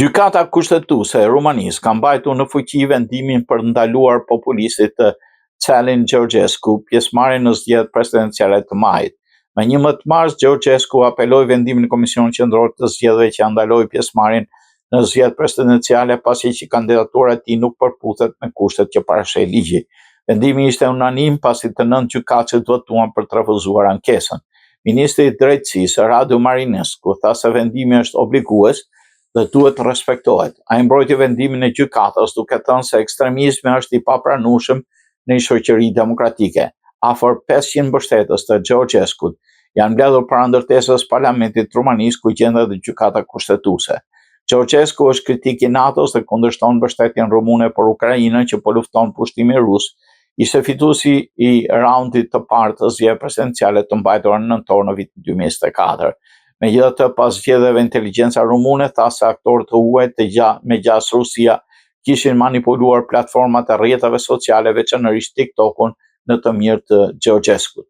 Gjykata kushtetuese e Rumanisë ka mbajtur në fuqi vendimin për ndaluar populistit të Calin Georgescu pjesëmarrjen në zgjedhjet presidenciale të majit. Me 11 mars, Georgescu apeloi vendimin e Komisionit Qendror të Zgjedhjeve që ndaloi pjesëmarrjen në zgjedhjet presidenciale pasi që kandidatura e tij nuk përputhet me kushtet që parashej ligji. Vendimi ishte unanim pasi të 9 gjykatësit votuan për të refuzuar ankesën. Ministri i Drejtësisë Radu Marinescu tha se vendimi është obligues dhe duhet të respektohet. Ai mbrojti vendimin e gjykatës duke thënë se ekstremizmi është i papranueshëm në një shoqëri demokratike. Afër 500 mbështetës të Georgescut janë mbledhur para ndërtesës parlamentit Rumanisë ku gjendet dhe gjykata kushtetuese. Georgescu është kritik i NATO-s dhe kundërshton mbështetjen rumune për Ukrainën që po lufton pushtimin rus. Ishte fituesi i raundit të parë të zgjedhjeve presidenciale të mbajtura në nëntor në vitin 2024. Megjithatë, pas zgjedhjeve, inteligjenca rumune tha se aktorët e huaj me gjas Rusia kishin manipuluar platformat e rrjeteve sociale, veçanërisht TikTokun, në të mirë të Georgescut.